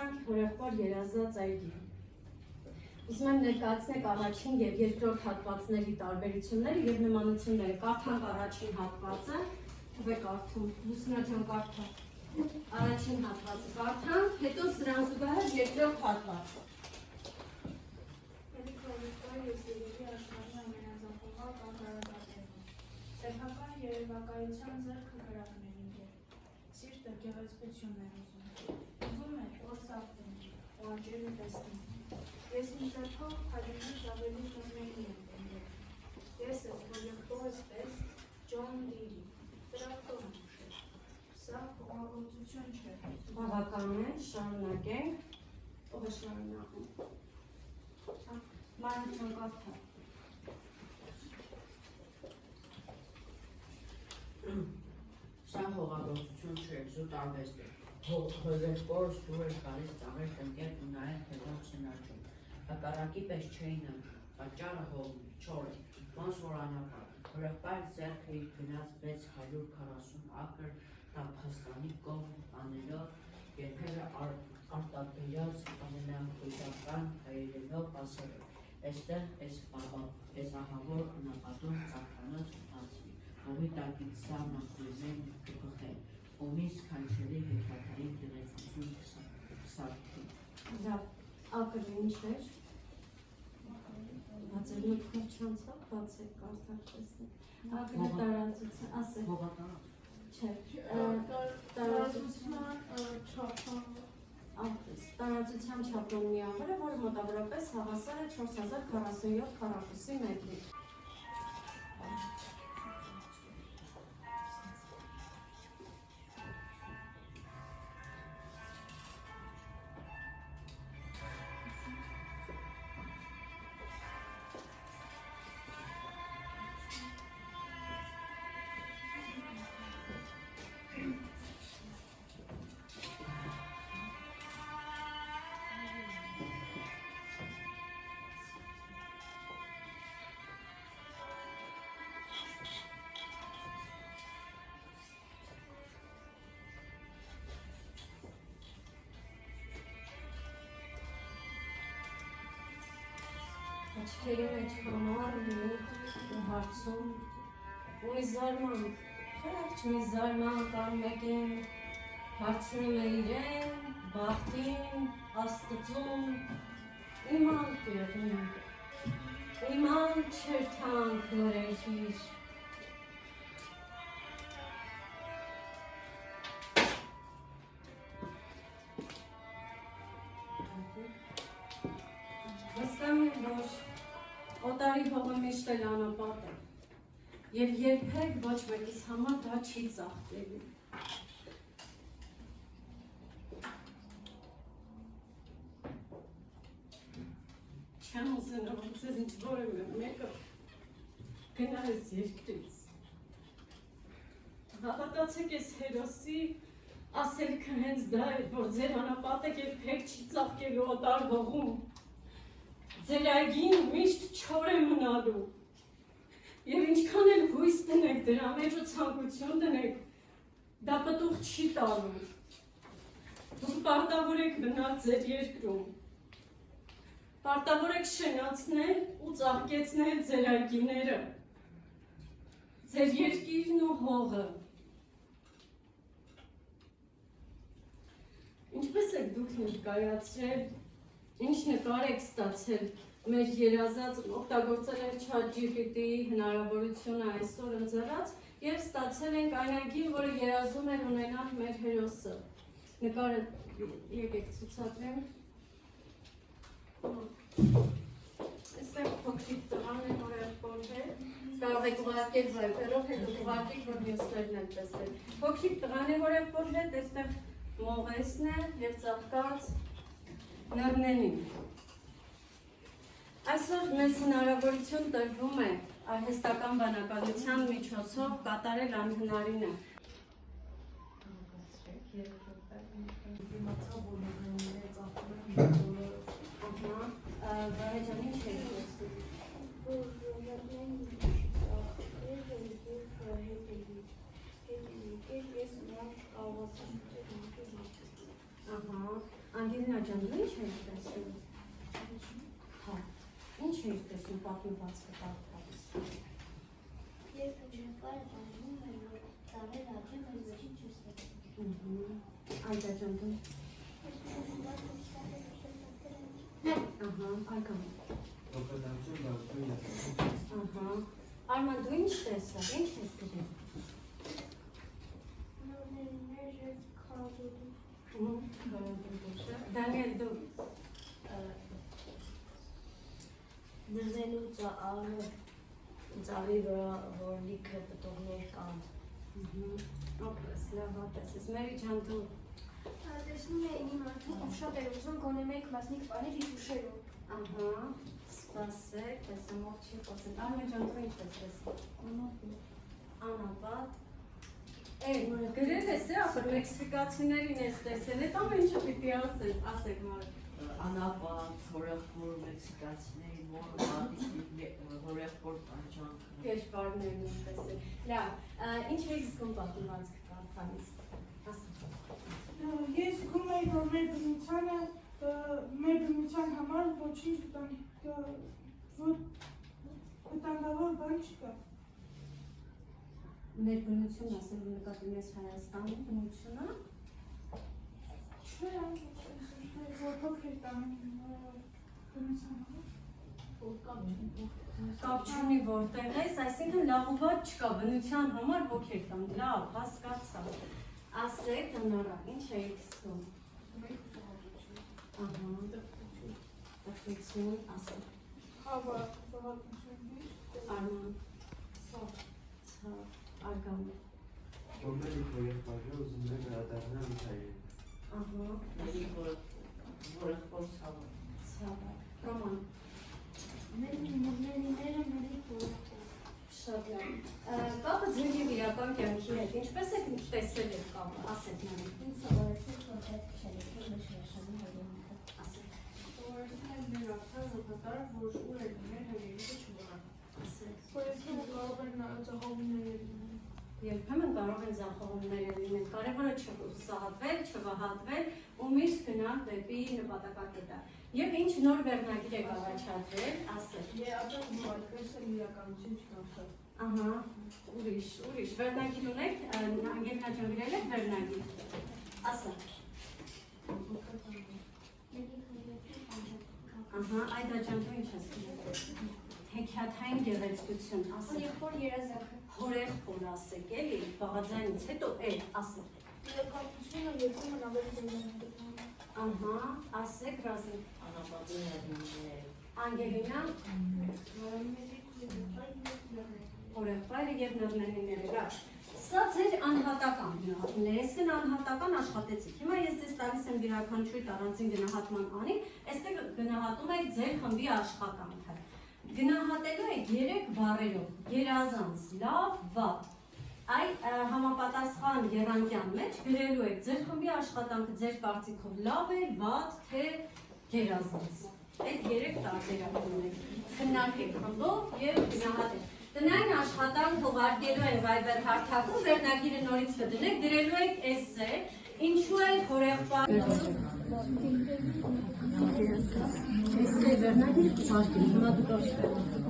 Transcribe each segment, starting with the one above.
Հասանք հորեղբոր երազած այգի։ Ուզում եմ ներկայացնեք առաջին և երկրորդ հատվածների տարբերությունները և նմանությունները։ Կարդանք առաջին հատվածը, ով է կարդում, Լուսինա ջան կարդա։ Առաջին հատվածը կարդանք, հետո սրան զուգահեռ երկրորդ հատվածը։ Սեփական երևակայության ձեռքը կրակներին է, սիրտը գեղեցկություն է ուզում է օրսավ դնի, ու անջերը տեսնի։ Ես ինձ ձեռքով քաջերից ավելի նորմերի եմ տենդել։ Ես ես, որ եղբորս պես, Ջոն Դիլի, տրակտոր եմ ուշել։ Սա խոհաղորդություն չէ։ Բավական է, շարունակենք, ով է շարունակում։ Մարդ ջան կարդա։ Սա հողագործություն չէ, զուտ արվեստ է։ Հողերբորս դուր էր գալիս ծաղեր տնկել ու նաև հետով սնաճում։ Հակառակի պես չէին ըմբում, պատճառը հողում, չոր է, ոնց որ անապատ։ Հորեղբայր ձեռքը իր գնաց 640 ակր Տափաստանի կողմ անելով, երբևէ արտադրյաց ամենախույզական հայերենով ասել է. «Էս ահավոր անապատում ծաղկանոց ուտացվի, հողի տակից սա մախուզեն կպխեն, ումից կանչելի հետհատային գեղեցություն կսարքին»։ Լավ, ակրը ինչ էր։ Բացել մտքով չանցավ, բացեք կարդակ տեսնեք։ Ակրը տարածություն, ասեք։ Հողատարած։ Չէ, տարածության չափով միավորը, որը մոտավորապես հավասար է 4047 քառակուսի մետրի։ Աչքերի մեջ համառ ու հարցում, ու մի զարմանք, խեղճ մի զարմանք արմեկին, հարցնում է իրեն, բախտին, աստծուն, իմանք եղին, իմանք չեր թանք նորենքիր։ Վստահ եմ, որ օտարի հողը միշտ էլ անապատ է, և երբեք ոչ մեկիս համար դա չի ծաղկելու։ Չեմ ուզենա, որ ձեզ ինչ որևէ մեկը գնա էս երկրից։ Հավատացեք էս հերոսի ասելքը հենց դա էր, որ ձեր անապատը երբեք չի ծաղկելու օտար հողում։ Ձեր այգին միշտ չոր է մնալու, և ինչքան էլ հույս դնեք, դրա մեջ ու ցանկություն դնեք, դա պտուղ չի տալու։ Դուք պարտավոր եք մնալ ձեր երկրում, պարտավոր եք շենացնել ու ծաղկեցնել ձեր այգիները, ձեր երկիրն ու հողը։ Ինչպես եք դուք ներկայացրել, ինչ նկար եք ստացել, մեր երազած օգտագործել ենք ChatGPT-ի հնարավորությունը այսօր ընձեռած և ստացել ենք այն այգին, որը երազում էր ունենալ մեր հերոսը։ Նկարը եկեք ցուցադրեմ։ Այստեղ փոքրիկ տղան է հորեղբոր հետ, կարող եք ուղարկել վայբերով, հետո ուղարկեք, որ մյուսներն են տեսնել։ Փոքրիկ տղան է հորեղբոր հետ, այստեղ մողեսն է և ծաղկած նռնենին։ Այսօր մեզ հնարավորություն տրվում է արհեստական բանականության միջոցով կատարել անհնարինը։ Վահեջան, ինչ եք տեսնում։ անգին Անգելինա ջան, դու ինչ ես տեսնում։ Հա, ինչ ես տեսնում պատմվածքը կարդալիս։ Երբ ջրակարը բանում էր, որ ծառեր աճում էր, ոչինչ չես տեսնում։ Այդա ջան դու։ Ահա, արգամ։ Ահա, Արման դու ինչ տեսա, ինչ ես գրել։ Դանիել դու։ Դրնելու ծառի վրա, որ լիքը պտուղներ կան։ Ապրես, լավ ապրես, Մերի ջան դու։ Տեսնում էին իմ արդեն ով շատ էր ուզում գոնե մեկ մասնիկ պաներ իր ուշերով։ Ահա, սպասեք, տեսեմ ով չի խոսել։ Արմեն ջան դու ինչ ես տեսել։ Անապատ։ Գրել ես է, ապր մեքսիկացիներին ես տեսել, էդ ամեն ինչը պիտի ասեք մարդ։ Անապատ, հորեղբոր մեքսիկացիների մորը, հորեղբոր պանջանքը։ Կեշպարներն եմ տեսել։ Լավ, ինչ եք զգում պատմվածքը կարդալիս։ Ես զգում եի, որ մեր բնության համար ոչինչ վտանգավոր բան չկա։ Մեր բնություն ասելու նկատի ես Հայաստանի բնությունը։ Չէ, որ փոքր տան բնության Կապ չունի որտեղ ես, այսինքն լավ ու վատ չկա, բնության համար հոգեր տան, լավ, հասկացա։ Ասեք, տնորա, ինչ էիք զգում։ Ահա, տխրություն, ասեք։ Հավաք, Արման, ցավ, արգամ։ Որմերի հորեղբարը ուզում է վերադառնալ Իթալիա։ Ահա, Հորեղբոր ցավը։ ցավ, Ռոման, Մեր մուրներիները մերի խորհուրդ։ շատ լավ։ Կապը ձեր և իրական կյանքի հետ, ինչպես եք տեսել եք կապը, ասեք նարի։ Ինձ սովորեցին, որ հետ քշելիքներ մեր շրաշանի հորիանքը։ Ասեք, Որոշները մեր ապտար հոգատար, որ ուր էր մեր հերիքը չմորա։ ասեք։ Որոշները կարող են ծաղողումները լինել։ Երբեմն կարող են ձախողումներ լինել, կարևորը չհուսահատվել, չվհատվել ու միշտ գնալ դեպի նպատակակետը։ Եվ ինչ նոր վերնագիր եք առաջադրել, ասեք։ Ապրեմ ու այդպես էլ իրականություն չկանխել։ Ահա, ուրիշ, վերնագիր ունեք, Անգելինա ջան գրել եք վերնագիր, ասեք։ Ահա, Այդա ջան դու ինչ ես գրել։ Հեքիաթային գեղեցկություն, ասեք։ Եղբոր երազանքը։ Հորեղբոր ասեք, էլի, բաղաձայնից հետո ասեք։ Իրականությունը երբեմն ավելի դժվար է։ Ահա, ասեք Ռազի։ Անապատի ներդրումները։ Անգելինա, հորեղբայրը և նռնենիները, լավ։ Սա ձեր անհատական գնահատումն է, այսքան անհատական աշխատեցիք։ Հիմա ես ձեզ տալիս եմ յուրաքանչյուր առանձին գնահատման անի, այստեղ գնահատում եք ձեր խմբի աշխատանքը։ Գնահատելու եք 3 բառերով՝ գերազանց, լավ, վատ։ Այ համապատասխան եռանկյան մեջ գրելու եք ձեր խմբի աշխատանքը ձեր կարծիքով լավ է, վատ, թե գերազանց։ Այդ 3 տարբերակ ունեք։ Քննարկեք խմբով եւ գնահատեք։ Տնային աշխատանք թողարկելու են Viber հարթակում, վերնագիրը նորից կդնեք, գրելու եք էսսե, ինչու է հորեղբայր։ Էսսե վերնագիրը կհարկել, հիմա դուք աշխատեք։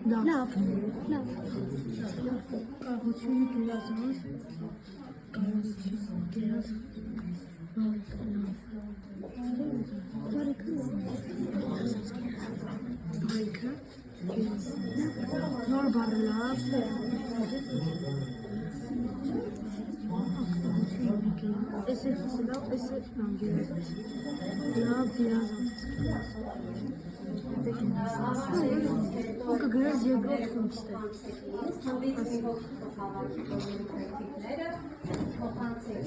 Լավ, կարողությունը գերազանց, բարիքը, նոր բառը լավ, Էս է խոսելավ, էս է գերազանց։ Լավ գերազանց։ Ու կգրես երկրորդ խումբստը։ Փոխանցեք